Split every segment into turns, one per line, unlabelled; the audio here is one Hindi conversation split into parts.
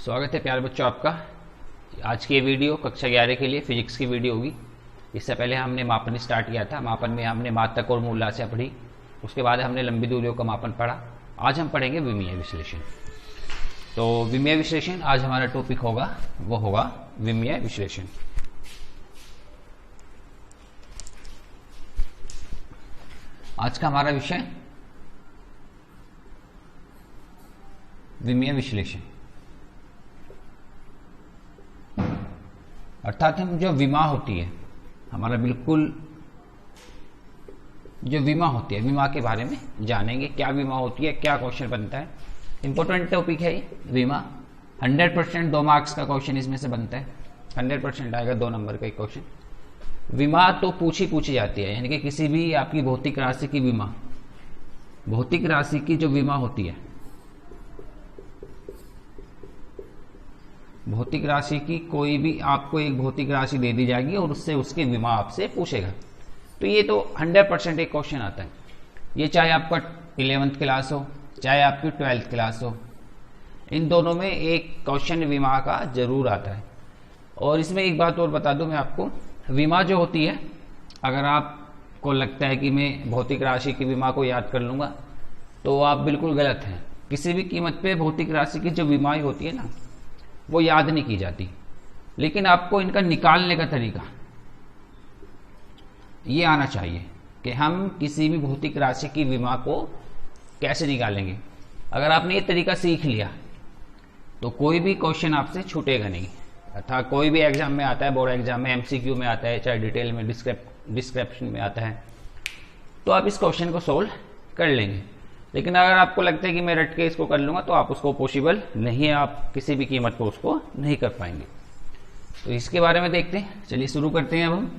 स्वागत है प्यारे बच्चों आपका। आज की ये वीडियो कक्षा 11 के लिए फिजिक्स की वीडियो होगी। इससे पहले हमने मापन स्टार्ट किया था। मापन में हमने मात्रक और मूल राशियां पढ़ी, उसके बाद हमने लंबी दूरियों का मापन पढ़ा। आज हम पढ़ेंगे विमीय विश्लेषण। तो विमीय विश्लेषण आज हमारा टॉपिक होगा, वो होगा विमीय विश्लेषण। आज का हमारा विषय विमीय विश्लेषण, अर्थात हम जो विमा होती है हमारा बिल्कुल जो विमा होती है, विमा के बारे में जानेंगे। क्या विमा होती है, क्या क्वेश्चन बनता है। इंपॉर्टेंट टॉपिक है ये विमा। 100% 2 मार्क्स का क्वेश्चन इसमें से बनता है। 100% आएगा 2 नंबर का एक क्वेश्चन। विमा तो पूछी जाती है, यानी कि किसी भी आपकी भौतिक राशि की विमा, भौतिक राशि की जो विमा होती है, भौतिक राशि की कोई भी आपको एक भौतिक राशि दे दी जाएगी और उससे उसकी विमा आपसे पूछेगा। तो ये तो 100% एक क्वेश्चन आता है। ये चाहे आपका 11th क्लास हो, चाहे आपकी 12th क्लास हो, इन दोनों में एक क्वेश्चन विमा का जरूर आता है। और इसमें एक बात और बता दूं मैं आपको, विमा जो होती है, अगर आपको लगता है कि मैं भौतिक राशि की विमा को याद कर लूंगा तो आप बिल्कुल गलत हैं। किसी भी कीमत पे भौतिक राशि की जो विमाएं होती है ना, वो याद नहीं की जाती, लेकिन आपको इनका निकालने का तरीका ये आना चाहिए कि हम किसी भी भौतिक राशि की विमा को कैसे निकालेंगे। अगर आपने ये तरीका सीख लिया तो कोई भी क्वेश्चन आपसे छूटेगा नहीं। अर्थात कोई भी एग्जाम में आता है, बोर्ड एग्जाम में, एमसीक्यू में आता है, चाहे डिटेल में डिस्क्रिप्शन में आता है, तो आप इस क्वेश्चन को सोल्व कर लेंगे। लेकिन अगर आपको लगता है कि मैं रट के इसको कर लूंगा, तो आप उसको पॉसिबल नहीं है, आप किसी भी कीमत पर उसको नहीं कर पाएंगे। तो इसके बारे में देखते हैं। चलिए शुरू करते हैं। अब हम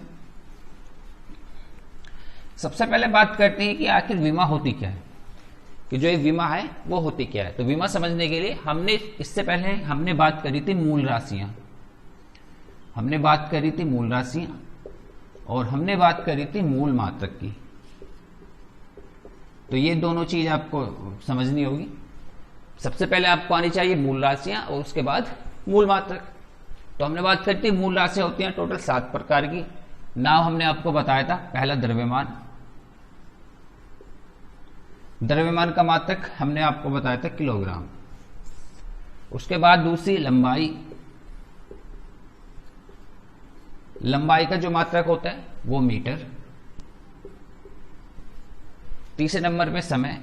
सबसे पहले बात करते हैं कि आखिर बीमा होती क्या है, कि जो ये बीमा है वो होती क्या है। तो बीमा समझने के लिए हमने इससे पहले हमने बात करी थी मूल राशियां, हमने बात करी थी मूल राशियां और हमने बात करी थी मूल मात्रक की। तो ये दोनों चीज आपको समझनी होगी। सबसे पहले आपको आनी चाहिए मूल राशियां और उसके बाद मूल मात्रक। तो हमने बात करी थी मूल राशियां होती हैं टोटल 7 प्रकार की। नाम हमने आपको बताया था, पहला द्रव्यमान, द्रव्यमान का मात्रक हमने आपको बताया था किलोग्राम। उसके बाद दूसरी लंबाई, लंबाई का जो मात्रक होता है वो मीटर। तीसरे नंबर पे समय,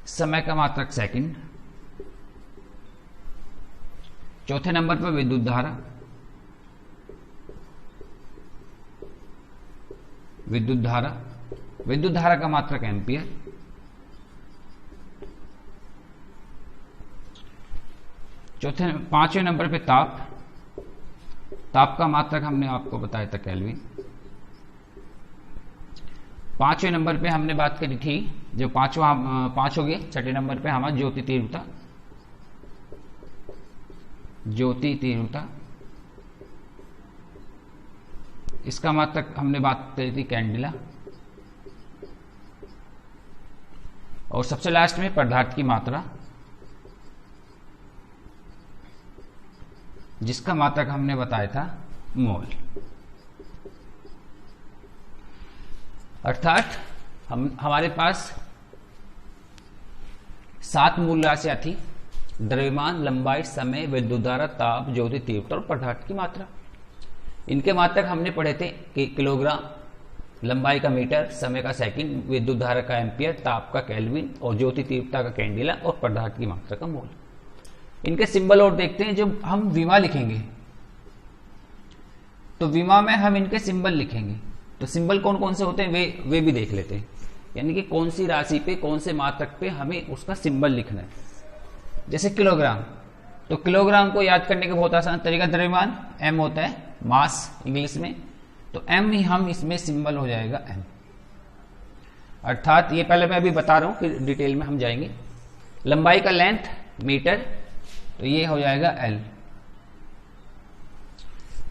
समय का मात्रक सेकंड। चौथे नंबर पे विद्युत धारा, विद्युत धारा, विद्युत धारा का मात्रक एम्पियर। पांचवें नंबर पे ताप, ताप का मात्रक हमने आपको बताया था केल्विन। पांचवें नंबर पे हमने बात करी थी, जो पांच हो गए। छठे नंबर पे हमारा ज्योति तीव्रता, ज्योति तीव्रता, इसका मात्रक हमने बात करी थी कैंडिला। और सबसे लास्ट में पदार्थ की मात्रा, जिसका मात्रक हमने बताया था मोल। अर्थात हमारे पास 7 मूल राशियां थी, द्रव्यमान, लंबाई, समय, विद्युत धारा, ताप, ज्योति तीव्रता और पदार्थ की मात्रा। इनके मात्रक हमने पढ़े थे कि किलोग्राम, लंबाई का मीटर, समय का सेकंड, विद्युत धारा का एम्पियर, ताप का केल्विन और ज्योति तीव्रता का कैंडिला और पदार्थ की मात्रा का मोल। इनके सिंबल और देखते हैं। जब हम विमा लिखेंगे तो विमा में हम इनके सिंबल लिखेंगे। तो सिंबल कौन कौन से होते हैं वे भी देख लेते हैं, यानी कि कौन सी राशि पे, कौन से मात्रक पे हमें उसका सिंबल लिखना है। जैसे किलोग्राम, तो किलोग्राम को याद करने का बहुत आसान तरीका, द्रव्यमान एम होता है, मास इंग्लिश में, तो एम ही हम इसमें सिंबल हो जाएगा एम। अर्थात ये पहले मैं अभी बता रहा हूं, फिर डिटेल में हम जाएंगे। लंबाई का लेंथ मीटर, तो ये हो जाएगा एल।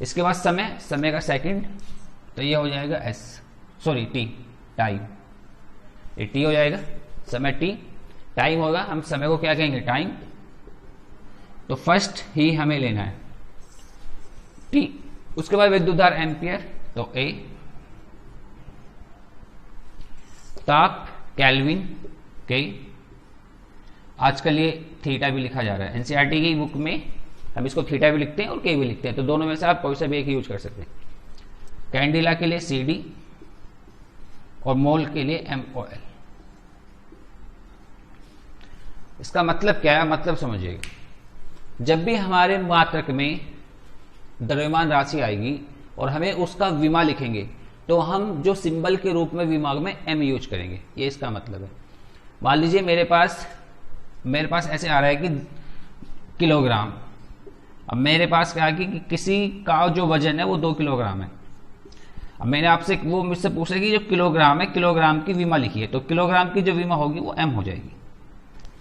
इसके बाद समय, समय का सेकंड, तो ये हो जाएगा टी, टाइम, ये टी हो जाएगा, समय टी। टाइम होगा, हम समय को क्या कहेंगे, टाइम। तो फर्स्ट ही हमें लेना है टी। उसके बाद विद्युत धारा एम्पियर, तो ए। ताप केल्विन, के। आजकल ये थीटा भी लिखा जा रहा है, एनसीईआरटी की बुक में हम इसको थीटा भी लिखते हैं और के भी लिखते हैं, तो दोनों में से आप कोई सा भी एक यूज कर सकते हैं। कैंडिला के लिए CD और मोल के लिए MOL। इसका मतलब क्या है, मतलब समझिएगा, जब भी हमारे मात्रक में द्रव्यमान राशि आएगी और हमें उसका विमा लिखेंगे तो हम जो सिंबल के रूप में विमा में M यूज करेंगे, ये इसका मतलब है। मान लीजिए मेरे पास ऐसे आ रहा है कि किलोग्राम। अब मेरे पास क्या है कि किसी का जो वजन है वो 2 किलोग्राम है। अब मैंने आपसे, वो मुझसे पूछा कि जो किलोग्राम है, किलोग्राम की विमा लिखिए, तो किलोग्राम की जो विमा होगी वो M हो जाएगी।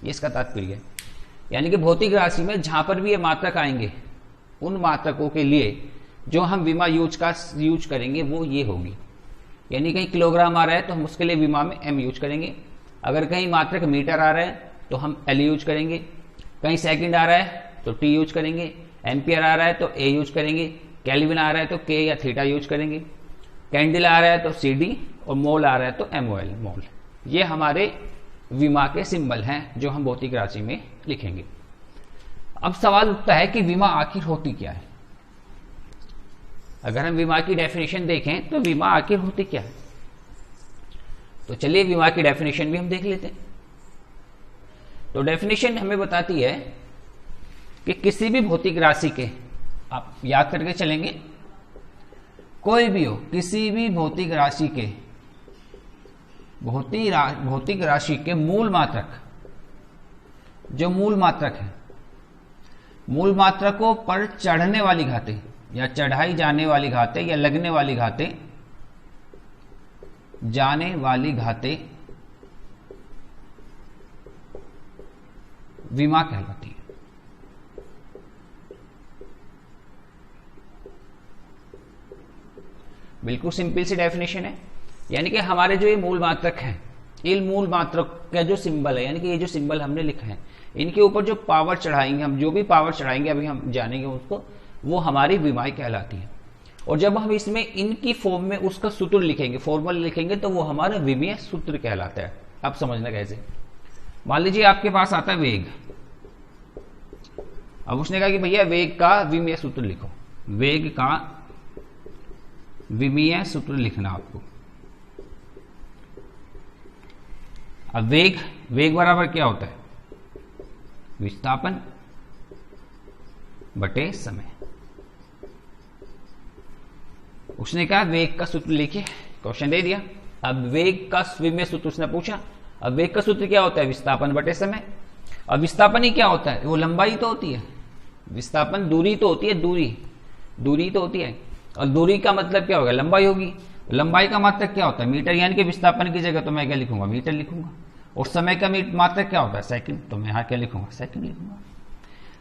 ये इसका तात्पर्य है। यानी कि भौतिक राशि में जहां पर भी ये मात्रक आएंगे, उन मात्रकों के लिए जो हम विमा यूज करेंगे वो ये होगी। यानी कहीं किलोग्राम आ रहा है तो हम उसके लिए विमा में M यूज करेंगे। अगर कहीं मात्रक मीटर आ रहा है तो हम L यूज करेंगे। कहीं सेकंड आ रहा है तो T यूज करेंगे। एम्पियर आ रहा है तो A यूज करेंगे। केल्विन आ रहा है तो K या थीटा यूज करेंगे। कैंडिल आ रहा है तो CD और मोल आ रहा है तो MOL, मोल। ये हमारे विमा के सिंबल हैं जो हम भौतिक राशि में लिखेंगे। अब सवाल उठता है कि विमा आखिर होती क्या है। अगर हम विमा की डेफिनेशन देखें तो विमा आखिर होती क्या है, तो चलिए विमा की डेफिनेशन भी हम देख लेते हैं। तो डेफिनेशन हमें बताती है कि किसी भी भौतिक राशि के, आप याद करके चलेंगे, कोई भी हो, किसी भी भौतिक राशि के, भौतिक राशि के मूल मात्रक, जो मूल मात्रक है, मूल मात्रकों पर चढ़ने वाली घातें या चढ़ाई जाने वाली घातें या लगने वाली घातें, जाने वाली घातें विमा कहलाती है। बिल्कुल सिंपल सी डेफिनेशन है। यानी कि हमारे जो ये मूल मात्रक हैं, इन मूल मात्रक का जो सिंबल है, यानी कि ये जो सिंबल हमने लिखा है, इनके ऊपर जो पावर चढ़ाएंगे, हम जो भी पावर चढ़ाएंगे अभी हम जानेंगे उसको, वो हमारी विमाएं कहलाती है। और जब हम इसमें इनकी फॉर्म में उसका सूत्र लिखेंगे, फॉर्मूला लिखेंगे, तो वो हमारा विमीय सूत्र कहलाता है। अब समझना कैसे, मान लीजिए आपके पास आता है वेग। अब उसने कहा कि भैया वेग का विमीय सूत्र लिखो, वेग का विमीय सूत्र लिखना आपको। अब वेग बराबर क्या होता है, विस्थापन बटे समय। उसने कहा वेग का सूत्र लिखिए, क्वेश्चन दे दिया। अब वेग का विमीय सूत्र उसने पूछा। अब वेग का सूत्र क्या होता है, विस्थापन बटे समय। अब विस्थापन ही क्या होता है, वो लंबाई तो होती है। विस्थापन दूरी तो होती है, दूरी तो होती है, और दूरी का मतलब क्या होगा, लंबाई होगी। लंबाई का मात्रक क्या होता है, मीटर। यानी कि विस्थापन की जगह तो मैं क्या लिखूंगा, मीटर लिखूंगा। और समय का मात्रक क्या होता है, सेकंड, तो मैं यहाँ क्या लिखूंगा, सेकंड लिखूंगा।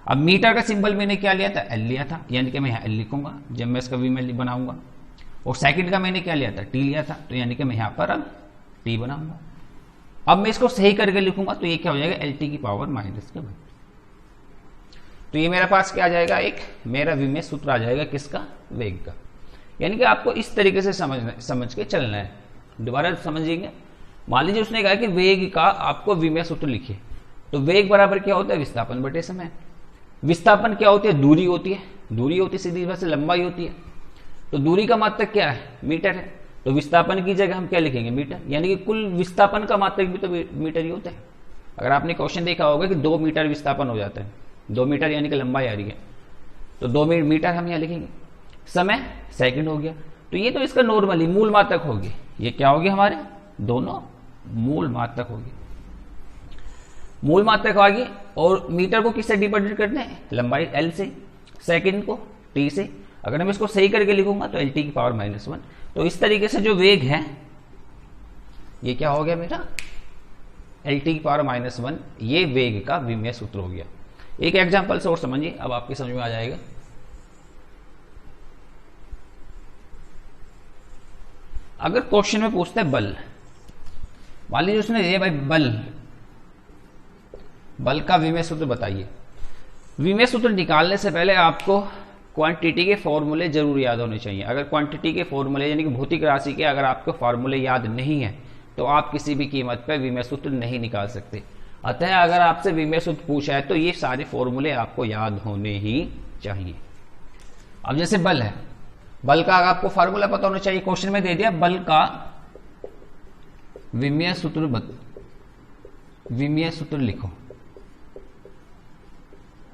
अब मीटर का सिंबल मैंने क्या लिया था, एल लिया था, यानी कि मैं यहाँ एल लिखूंगा जब मैं इसका विमीय बनाऊंगा। और सेकंड का मैंने क्या लिया था, टी लिया था, तो यानी कि मैं यहाँ पर अब टी बनाऊंगा। अब मैं इसको सही करके लिखूंगा तो ये क्या हो जाएगा, एल टी की पावर माइनस के वन। तो ये मेरे पास क्या आ जाएगा, एक मेरा विमीय सूत्र आ जाएगा, किसका, वेग का। यानी कि आपको इस तरीके से समझ के चलना है। दोबारा समझिएगा, मान लीजिए उसने कहा कि वेग का आपको विमीय सूत्र लिखिए, तो वेग बराबर क्या होता है, विस्थापन बटे समय। विस्थापन क्या होती है, दूरी होती है, दूरी होती है सीधी से लंबाई होती है। तो दूरी का मात्रक क्या है, मीटर है, तो विस्थापन की जगह हम क्या लिखेंगे, मीटर। यानी कि कुल विस्थापन का मात्रक भी तो मीटर ही होता है। अगर आपने क्वेश्चन देखा होगा कि 2 मीटर विस्थापन हो जाता है, 2 मीटर यानी कि लंबाई आ रही है, तो 2 मीटर हम यहाँ लिखेंगे। समय सेकंड हो गया, तो ये तो इसका नॉर्मली मूल मात्रक होगी। ये क्या होगी, हमारे दोनों मूल मात्रक होगी, मूल मात्रक होगी। और मीटर को किससे डिवाइडेड करते हैं, लंबाई एल से, सेकंड को टी से। अगर मैं इसको सही करके लिखूंगा तो एल टी की पावर माइनस वन। तो इस तरीके से जो वेग है ये क्या हो गया मेरा, एल टी की पावर माइनस वन, ये वेग का विमीय सूत्र हो गया। एक एग्जांपल से और समझिए, अब आपकी समझ में आ जाएगा। अगर क्वेश्चन में पूछता है बल, मान लीजिए उसने ये भाई बल बल का विमेय सूत्र बताइए। विमेय सूत्र निकालने से पहले आपको क्वांटिटी के फॉर्मूले जरूर याद होने चाहिए। अगर क्वांटिटी के फॉर्मूले यानी कि भौतिक राशि के अगर आपको फॉर्मूले याद नहीं है तो आप किसी भी कीमत पर विमेय सूत्र नहीं निकाल सकते। अतः अगर आपसे विमेय सूत्र पूछा है तो ये सारे फॉर्मूले आपको याद होने ही चाहिए। अब जैसे बल है, बल का आपको फॉर्मूला पता होना चाहिए। क्वेश्चन में दे दिया बल का विमेय सूत्र लिखो।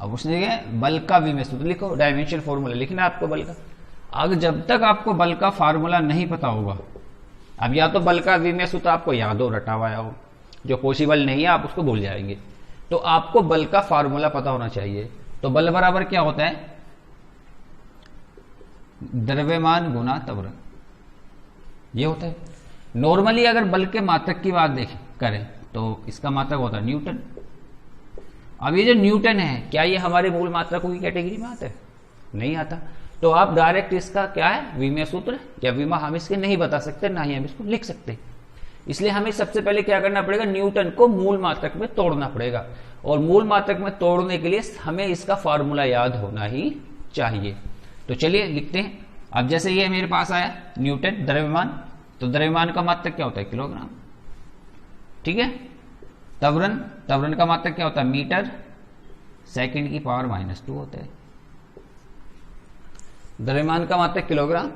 अब उसने बल का विमेय सूत्र लिखो, डायमेंशन फॉर्मूला लिखना आपको बल का। अगर जब तक आपको बल का फार्मूला नहीं पता होगा, अब या तो बल का विमेय सूत्र आपको याद हो, रटा हुआ हो, जो पॉसिबल नहीं है आप उसको भूल जाएंगे, तो आपको बल का फार्मूला पता होना चाहिए। तो बल बराबर क्या होता है? द्रव्यमान गुना त्वरण, ये होता है। नॉर्मली अगर बल के मात्रक की बात करें तो इसका मात्रक होता है न्यूटन। अब ये जो न्यूटन है, क्या ये हमारे मूल मात्रकों की कैटेगरी में आता है? नहीं आता। तो आप डायरेक्ट इसका क्या है, विमेय सूत्र या विमा हम इसके नहीं बता सकते, ना ही हम इसको लिख सकते। इसलिए हमें सबसे पहले क्या करना पड़ेगा, न्यूटन को मूल मात्रक में तोड़ना पड़ेगा। और मूल मात्रक में तोड़ने के लिए हमें इसका फॉर्मूला याद होना ही चाहिए। तो चलिए लिखते हैं। अब जैसे ये मेरे पास आया न्यूटन द्रव्यमान, तो द्रव्यमान का मात्रक क्या होता है? किलोग्राम। ठीक है। त्वरण का मात्रक क्या होता है? मीटर सेकंड की पावर -2 होता है। द्रव्यमान का मात्रक किलोग्राम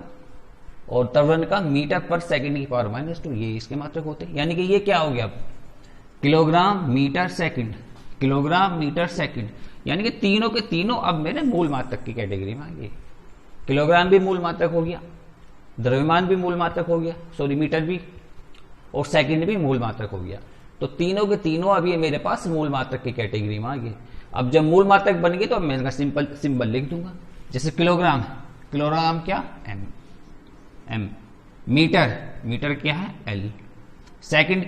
और त्वरण का मीटर पर सेकंड की पावर -2, ये इसके मात्रक होते हैं। यानी कि ये क्या हो गया अब, kilogram metre second, kilogram metre second, यानी कि तीनों के तीनों अब मेरे मूल मात्रक की कैटेगरी में आ गए। किलोग्राम भी मूल मात्रक हो गया, द्रव्यमान भी मूल मात्रक हो गया, सॉरी मीटर भी, और सेकंड भी मूल मात्रक हो गया। तो तीनों के तीनों अब ये मेरे पास मूल मात्रक की कैटेगरी में आ गए। अब जब मूल मात्रक बन गए तो अब मैं इसका सिंपल लिख दूंगा। जैसे किलोग्राम, किलोग्राम क्या? एम। मीटर क्या है? एल। Second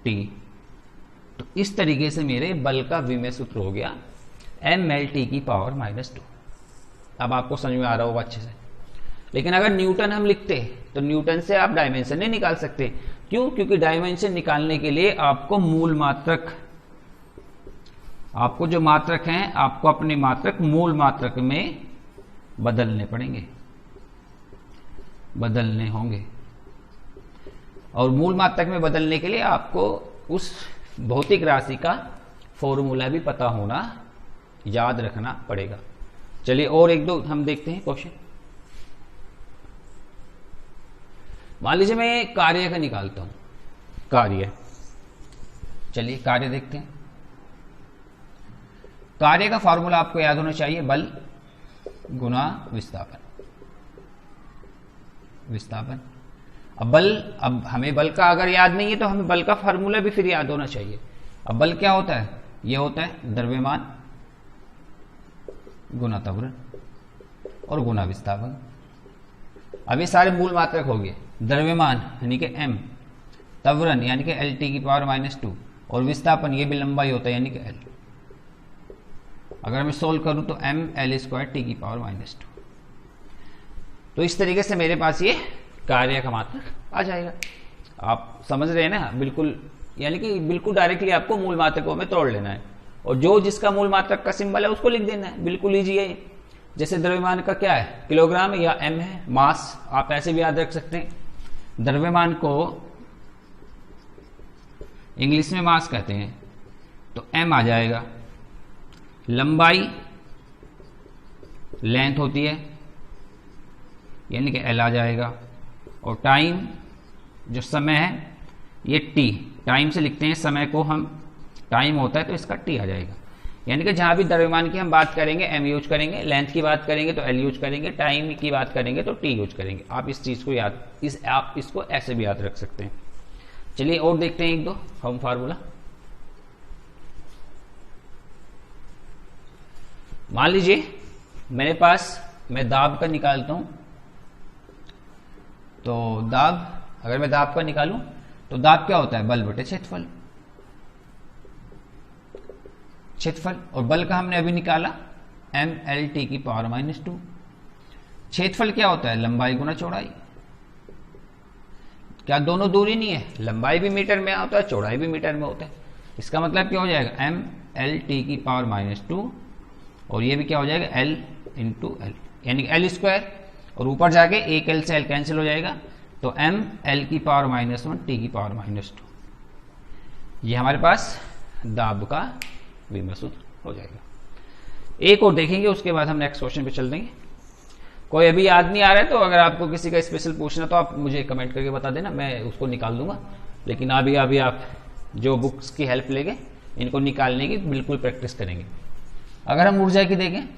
T. तो इस तरीके से मेरे बल का विमेय सूत्र हो गया mLT की पावर -2। अब आपको समझ में आ रहा होगा अच्छे से। लेकिन अगर न्यूटन हम लिखते तो न्यूटन से आप डायमेंशन नहीं निकाल सकते। क्यों? क्योंकि डायमेंशन निकालने के लिए आपको मूल मात्रक, आपको जो मात्रक हैं आपको अपने मात्रक मूल मात्रक में बदलने पड़ेंगे, बदलने होंगे। और मूल मात्रक में बदलने के लिए आपको उस भौतिक राशि का फॉर्मूला भी पता होना, याद रखना पड़ेगा। चलिए और एक दो हम देखते हैं क्वेश्चन। मान लीजिए मैं कार्य का निकालता हूं, कार्य। चलिए कार्य देखते हैं। कार्य का फॉर्मूला आपको याद होना चाहिए, बल गुना विस्थापन। अब हमें बल का अगर याद नहीं है तो हमें बल का फॉर्मूला भी फिर याद होना चाहिए। अब बल क्या होता है? यह होता है द्रव्यमान गुना त्वरण और गुना विस्थापन। अब ये सारे मूल मात्रक हो गए। द्रव्यमान यानी कि m, त्वरण यानी कि LT की पावर -2, और विस्थापन ये भी लंबाई होता है यानी कि L। अगर मैं सोल्व करूं तो mL² T की पावर -2। तो इस तरीके से मेरे पास ये कार्य का मात्रक आ जाएगा। आप समझ रहे हैं ना? बिल्कुल, यानी कि बिल्कुल डायरेक्टली आपको मूल मात्रकों में तोड़ लेना है, और जो जिसका मूल मात्रक का सिंबल है उसको लिख देना है। बिल्कुल ईजी है। जैसे द्रव्यमान का क्या है? किलोग्राम या m है, मास आप ऐसे भी याद रख सकते हैं। द्रव्यमान को इंग्लिश में मास कहते हैं, तो m आ जाएगा। लंबाई लेंथ होती है यानी कि L आ जाएगा, और टाइम जो समय है ये T, टाइम से लिखते हैं समय को हम, टाइम होता है तो इसका T आ जाएगा। यानी कि जहां भी द्रव्यमान की हम बात करेंगे m यूज करेंगे, लेंथ की बात करेंगे तो L यूज करेंगे, टाइम की बात करेंगे तो T यूज करेंगे। आप इस चीज को आप इसको ऐसे भी याद रख सकते हैं। चलिए और देखते हैं एक दो हम फार्मूला। मान लीजिए मेरे पास, मैं दाब का निकालता हूं, तो दाब, अगर मैं दाब का निकालूं तो दाब क्या होता है? बल बटे क्षेत्रफल। और बल का हमने अभी निकाला mLT की पावर -2। क्षेत्रफल क्या होता है? लंबाई गुना चौड़ाई। क्या दोनों दूरी नहीं है? लंबाई भी मीटर में होता है, चौड़ाई भी मीटर में होता है। इसका मतलब क्या हो जाएगा? एल टी की पावर -2 और ये भी क्या हो जाएगा एल इंटू एल, यानी कि एल स्क्वायर, और ऊपर जाके एक एल से एल कैंसिल हो जाएगा, तो एम एल की पावर -1 टी की पावर -2। ये हमारे पास दाब का विमा सूत्र हो जाएगा। एक और देखेंगे, उसके बाद हम नेक्स्ट क्वेश्चन पे चल देंगे। कोई अभी याद नहीं आ रहा है तो अगर आपको किसी का स्पेशल पूछना तो आप मुझे कमेंट करके बता देना, मैं उसको निकाल दूंगा। लेकिन अभी आप जो बुक्स की हेल्प लेंगे इनको निकालने की बिल्कुल प्रैक्टिस करेंगे। अगर हम ऊर्जा की देखें,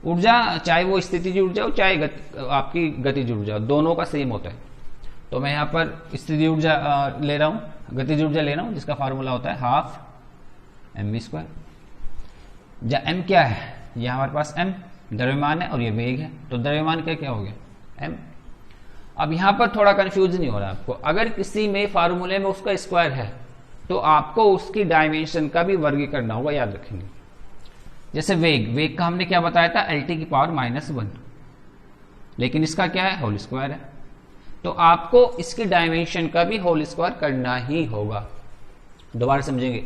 ऊर्जा चाहे वो स्थितिज ऊर्जा हो चाहे आपकी गतिज ऊर्जा, दोनों का सेम होता है। तो मैं यहाँ पर स्थितिज ऊर्जा ले रहा हूँ, गतिज ऊर्जा ले रहा हूँ, जिसका फार्मूला होता है हाफ mv²। एम क्या है, यह हमारे पास एम द्रव्यमान है और ये वेग है, तो द्रव्यमान क्या हो गया एम। अब यहां पर थोड़ा कंफ्यूज नहीं हो रहा आपको, अगर किसी में फार्मूले में उसका स्क्वायर है तो आपको उसकी डायमेंशन का भी वर्गीकरण करना होगा, याद रखेंगे। जैसे वेग का हमने क्या बताया था, एल टी की पावर -1, लेकिन इसका क्या है होल स्क्वायर है, तो आपको इसकी डायमेंशन का भी होल स्क्वायर करना ही होगा। दोबारा समझेंगे,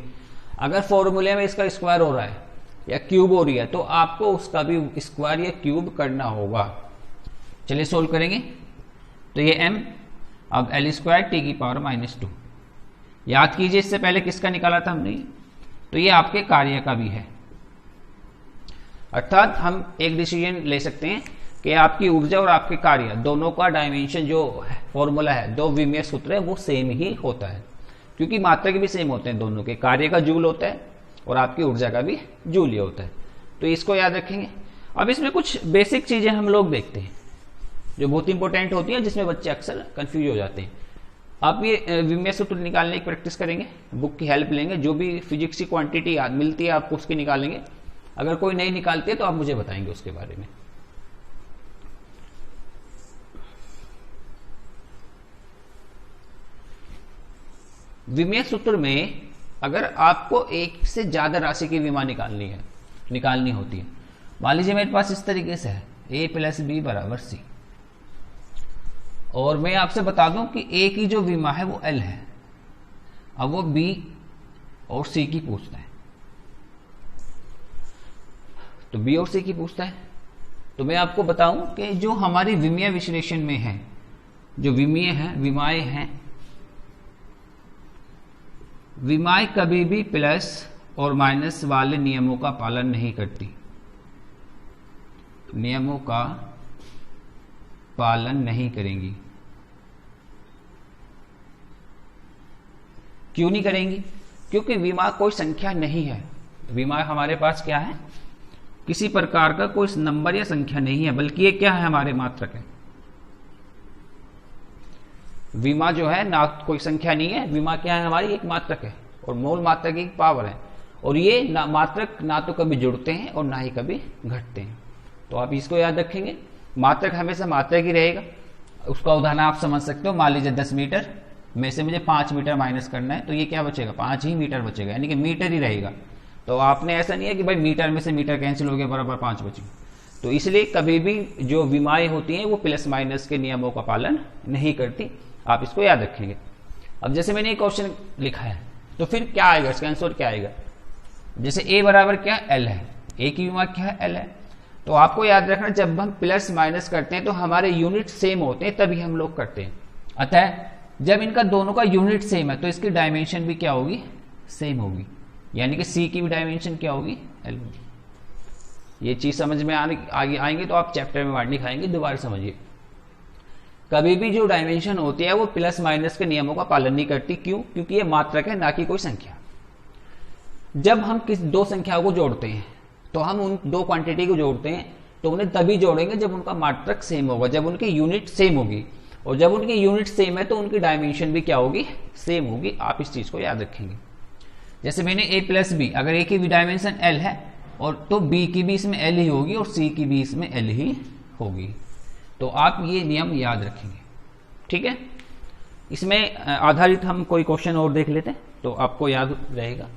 अगर फॉर्मूले में इसका स्क्वायर हो रहा है या क्यूब हो रही है तो आपको उसका भी स्क्वायर या क्यूब करना होगा। चलिए सोल्व करेंगे। तो ये m, अब l² टी की पावर -2, याद कीजिए इससे पहले किसका निकाला था हमने, तो ये आपके कार्य का भी है। अर्थात हम एक डिसीजन ले सकते हैं कि आपकी ऊर्जा और आपके कार्य दोनों का डायमेंशन जो फॉर्मूला है, दो विमीय सूत्र है, वो सेम ही होता है, क्योंकि मात्रक भी सेम होते हैं दोनों के। कार्य का जूल होता है और आपकी ऊर्जा का भी जूल ही होता है, तो इसको याद रखेंगे। अब इसमें कुछ बेसिक चीजें हम लोग देखते हैं जो बहुत इंपॉर्टेंट होती हैं, जिसमें बच्चे अक्सर कंफ्यूज हो जाते हैं। आप ये विमीय सूत्र निकालने की प्रैक्टिस करेंगे, बुक की हेल्प लेंगे, जो भी फिजिक्स की क्वांटिटी मिलती है आपको उसकी निकालेंगे। अगर कोई नहीं निकालती है तो आप मुझे बताएंगे उसके बारे में। विमीय सूत्र में अगर आपको एक से ज्यादा राशि की विमा निकालनी होती है, मान लीजिए मेरे पास इस तरीके से है a + b = c, और मैं आपसे बता दूं कि a की जो विमा है वो l है, अब वो b और c की पूछता है, तो b और c की पूछता है। तो मैं आपको बताऊं कि जो हमारी विमीय विश्लेषण में है, जो विमाएं हैं, विमाएं कभी भी प्लस और माइनस वाले नियमों का पालन नहीं करती, नियमों का पालन नहीं करेंगी। क्यों नहीं करेंगी? क्योंकि विमा कोई संख्या नहीं है। विमा हमारे पास क्या है, किसी प्रकार का कोई नंबर या संख्या नहीं है, बल्कि ये क्या है, हमारे मात्रक है। विमा जो है ना कोई संख्या नहीं है, विमा क्या है, हमारी एक मात्रक है, और मूल मात्रक एक पावर है, और ये मात्रक ना तो कभी जुड़ते हैं और ना ही कभी घटते हैं। तो आप इसको याद रखेंगे, मात्रक हमेशा मात्रक ही रहेगा। उसका उदाहरण आप समझ सकते हो, मान लीजिए 10 मीटर में से मुझे 5 मीटर माइनस करना है, तो ये क्या बचेगा, 5 ही मीटर बचेगा, यानी कि मीटर ही रहेगा। तो आपने ऐसा नहीं है कि भाई मीटर में से मीटर कैंसिल हो गया बराबर 5 बचे। तो इसलिए कभी भी जो विमाएं होती हैं वो प्लस माइनस के नियमों का पालन नहीं करती, आप इसको याद रखेंगे। अब जैसे मैंने एक क्वेश्चन लिखा है, तो फिर क्या आएगा, इसका आंसर क्या आएगा। जैसे a बराबर क्या l है, a की विमा क्या है, l है। तो आपको याद रखना, जब हम प्लस माइनस करते हैं तो हमारे यूनिट सेम होते हैं, तभी हम लोग करते हैं। अतः जब इनका दोनों का यूनिट सेम है तो इसकी डायमेंशन भी क्या होगी, सेम होगी, यानी कि c की भी डायमेंशन क्या होगी, l होगी। ये चीज समझ में आगे आएंगे तो आप चैप्टर में वर्ड नहीं खाएंगे, दोबारा समझिए। कभी भी जो डायमेंशन होती है वो प्लस माइनस के नियमों का पालन नहीं करती। क्यों? क्योंकि ये मात्रक है, ना कि कोई संख्या। जब हम दो संख्याओं को जोड़ते हैं तो हम उन दो क्वांटिटी को जोड़ते हैं, तो उन्हें तभी जोड़ेंगे जब उनका मात्रक सेम होगा, जब उनकी यूनिट सेम होगी, और जब उनकी यूनिट सेम है तो उनकी डायमेंशन भी क्या होगी, सेम होगी। आप इस चीज को याद रखेंगे। जैसे मैंने a + b, अगर a की भी डायमेंशन l है और तो b की भी इसमें l ही होगी और c की भी इसमें l ही होगी। तो आप ये नियम याद रखेंगे, ठीक है। इसमें आधारित हम कोई क्वेश्चन और देख लेते हैं तो आपको याद रहेगा।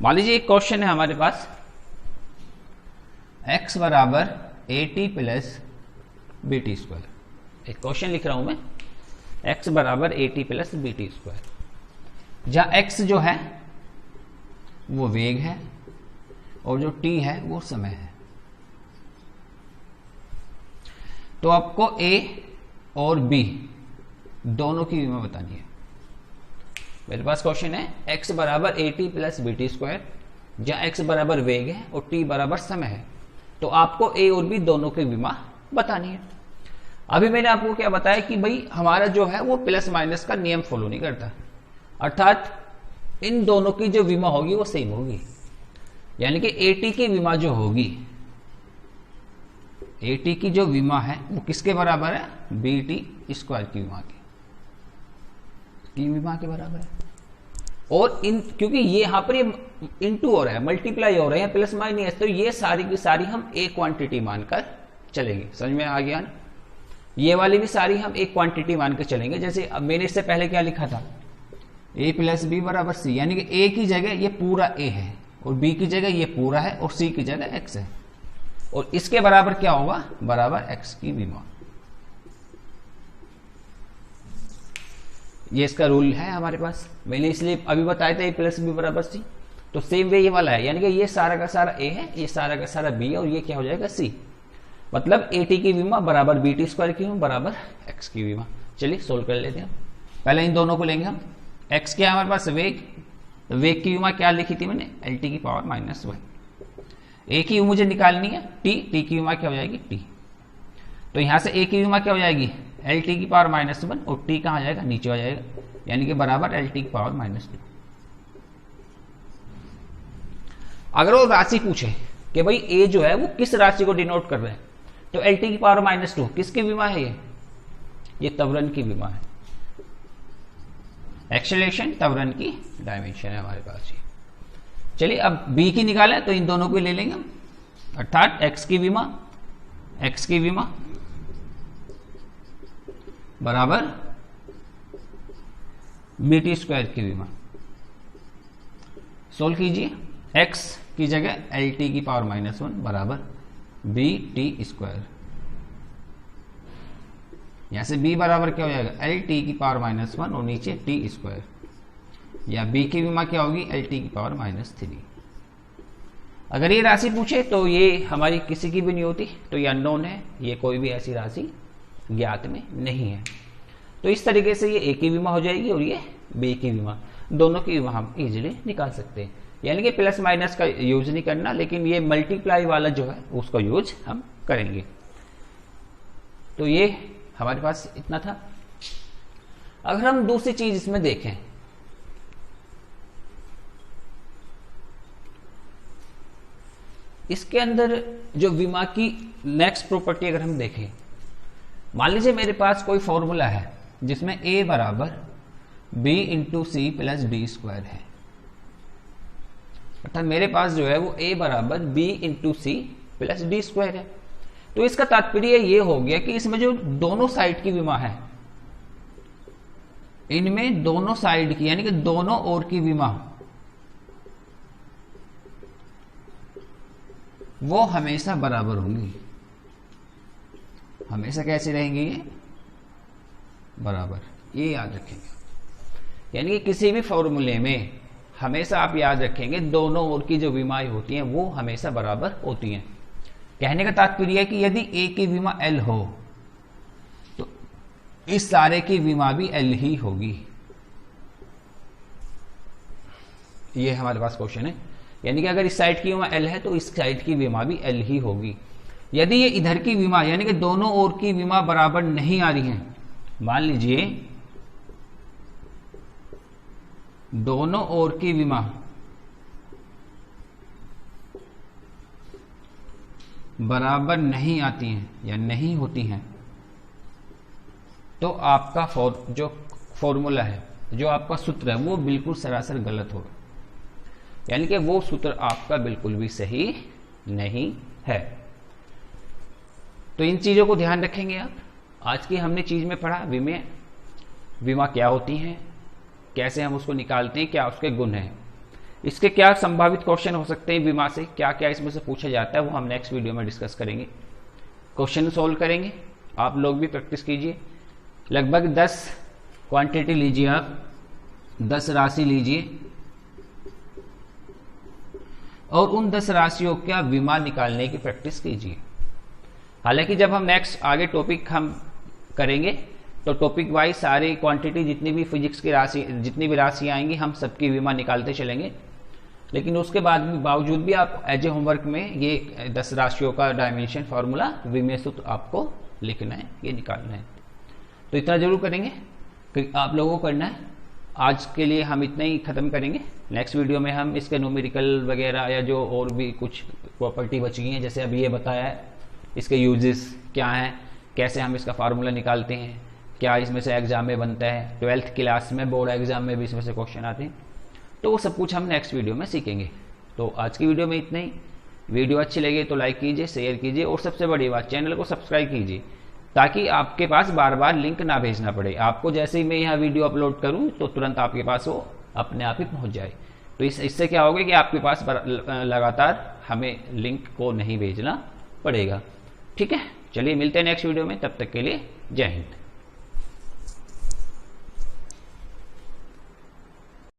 मान लीजिए एक क्वेश्चन है हमारे पास, x = at + bt²। एक क्वेश्चन लिख रहा हूं मैं, x बराबर A T plus B T square, जहां x जो है वो वेग है और जो t है वो समय है। तो आपको a और b दोनों की विमा बतानी है। मेरे पास क्वेश्चन है x बराबर A T plus B T square, जहां x बराबर वेग है और t बराबर समय है, तो आपको a और b दोनों की विमा बतानी है। अभी मैंने आपको क्या बताया कि भाई हमारा जो है वो प्लस माइनस का नियम फॉलो नहीं करता, अर्थात इन दोनों की जो विमा होगी वो सेम होगी, यानी कि ए टी की विमा जो होगी, ए टी की जो विमा है वो किसके बराबर है, बी टी स्क्वायर की विमा के बराबर है। और इन क्योंकि ये यहां पर ये इनटू हो रहा है, मल्टीप्लाई हो रहा है, प्लस माइनस, तो ये सारी की सारी हम एक क्वांटिटी मानकर चलेंगे। समझ में आ गया ना? ये वाली भी सारी हम एक क्वांटिटी मानकर चलेंगे। जैसे अब मैंने इससे पहले क्या लिखा था, a प्लस बी बराबर सी, यानी कि a की जगह ये पूरा a है और b की जगह ये पूरा है और c की जगह x है, और इसके बराबर क्या होगा, बराबर x की विमा। ये इसका रूल है हमारे पास, मैंने इसलिए अभी बताया था a प्लस बी बराबर सी। तो सेम वे ये वाला है, यानी कि ये सारा का सारा a है, ये सारा का सारा b है, और ये क्या हो जाएगा c। मतलब ए टी की विमा बराबर बी टी स्क्वायर की विमा बराबर x की विमा। चलिए सोल्व कर लेते हैं। पहले इन दोनों को लेंगे हम। x क्या है हमारे पास, वेग, तो वेग की विमा क्या लिखी थी मैंने, एल टी की पावर माइनस वन। ए की विमा मुझे निकालनी है टी, टी की विमा क्या हो जाएगी टी, तो यहां से ए की विमा क्या हो जाएगी, एल टी की पावर माइनस वन, और टी कहां जाएगा, नीचे आ जाएगा, यानी कि बराबर एल टी की पावर माइनस टू। अगर वो राशि पूछे कि भाई ए जो है वो किस राशि को डिनोट कर रहे हैं, तो एल टी की पावर माइनस टू किसकी विमा है, ये त्वरण की विमा है। एक्सेलरेशन त्वरण की डायमेंशन है हमारे पास ये। चलिए अब बी की निकालें, तो इन दोनों को ले लेंगे हम, अर्थात एक्स की विमा बराबर बी टी स्क्वायर की विमा। सोल्व कीजिए, एक्स की जगह एल टी की पावर माइनस वन बराबर बी टी स्क्वायर, यहां से b बराबर क्या हो जाएगा, एल टी की पावर माइनस वन और नीचे टी स्क्वायर, या b की विमा क्या होगी, एल टी की पावर माइनस थ्री। अगर ये राशि पूछे तो ये हमारी किसी की भी नहीं होती, तो ये अननोन है, ये कोई भी ऐसी राशि ज्ञात में नहीं है। तो इस तरीके से ये ए की विमा हो जाएगी और ये बी की विमा, दोनों की विमा हम इजीली निकाल सकते हैं। यानी कि प्लस माइनस का यूज नहीं करना, लेकिन ये मल्टीप्लाई वाला जो है उसका यूज हम करेंगे। तो ये हमारे पास इतना था। अगर हम दूसरी चीज इसमें देखें, इसके अंदर जो विमा की नेक्स्ट प्रॉपर्टी अगर हम देखें, मान लीजिए मेरे पास कोई फॉर्मूला है जिसमें a बराबर b into c plus d square है, अर्थात मेरे पास जो है वो a बराबर b into c plus d square है। तो इसका तात्पर्य ये हो गया कि इसमें जो दोनों साइड की विमा है, इनमें दोनों साइड की यानी कि दोनों ओर की विमा वो हमेशा बराबर होंगी। हमेशा कैसे रहेंगे, ये बराबर, ये याद रखेंगे। यानी कि किसी भी फॉर्मूले में हमेशा आप याद रखेंगे दोनों ओर की जो विमाएं होती हैं वो हमेशा बराबर होती हैं। कहने का तात्पर्य है कि यदि ए की विमा एल हो तो इस सारे की विमा भी एल ही होगी। ये हमारे पास क्वेश्चन है, यानी कि अगर इस साइड की विमा एल है तो इस साइड की विमा भी एल ही होगी। यदि ये इधर की विमा यानी कि दोनों ओर की विमा बराबर नहीं आ रही हैं, मान लीजिए दोनों ओर की विमा बराबर नहीं आती हैं या नहीं होती हैं, तो आपका जो फॉर्मूला है, जो आपका सूत्र है वो बिल्कुल सरासर गलत होगा। यानी कि वो सूत्र आपका बिल्कुल भी सही नहीं है। तो इन चीजों को ध्यान रखेंगे आप। आज की हमने चीज में पढ़ा विमा क्या होती हैं, कैसे हम उसको निकालते हैं, क्या उसके गुण हैं, इसके क्या संभावित क्वेश्चन हो सकते हैं विमा से, क्या क्या इसमें से पूछा जाता है, वो हम नेक्स्ट वीडियो में डिस्कस करेंगे। क्वेश्चन सोल्व करेंगे, आप लोग भी प्रैक्टिस कीजिए। लगभग 10 क्वांटिटी लीजिए आप, 10 राशि लीजिए और उन 10 राशियों का विमान निकालने की प्रैक्टिस कीजिए। हालांकि जब हम नेक्स्ट आगे टॉपिक हम करेंगे तो टॉपिक वाइज सारे क्वांटिटी जितनी भी फिजिक्स की राशि, जितनी भी राशियां आएंगी हम सबकी विमान निकालते चलेंगे। लेकिन उसके बाद भी बावजूद भी आप एज ए होमवर्क में ये 10 राशियों का डायमेंशन फार्मूला विमेय सूत्र आपको लिखना है, ये निकालना है। तो इतना जरूर करेंगे कि आप लोगों को करना है। आज के लिए हम इतना ही खत्म करेंगे। नेक्स्ट वीडियो में हम इसके न्यूमेरिकल वगैरह या जो और भी कुछ प्रॉपर्टी बची हैं, जैसे अभी ये बताया है, इसके यूजेस क्या हैं, कैसे हम इसका फार्मूला निकालते हैं, क्या इसमें से एग्जाम में बनता है, 12th क्लास में बोर्ड एग्जाम में भी इसमें से क्वेश्चन आते हैं, तो वो सब कुछ हम नेक्स्ट वीडियो में सीखेंगे। तो आज की वीडियो में इतना ही। वीडियो अच्छी लगे तो लाइक कीजिए, शेयर कीजिए और सबसे बड़ी बात, चैनल को सब्सक्राइब कीजिए ताकि आपके पास बार बार लिंक ना भेजना पड़े। आपको जैसे ही मैं यहाँ वीडियो अपलोड करूँ तो तुरंत आपके पास वो अपने आप ही पहुँच जाए। तो इससे क्या होगा कि आपके पास लगातार हमें लिंक को नहीं भेजना पड़ेगा। ठीक है, चलिए मिलते हैं नेक्स्ट वीडियो में, तब तक के लिए जय हिंद।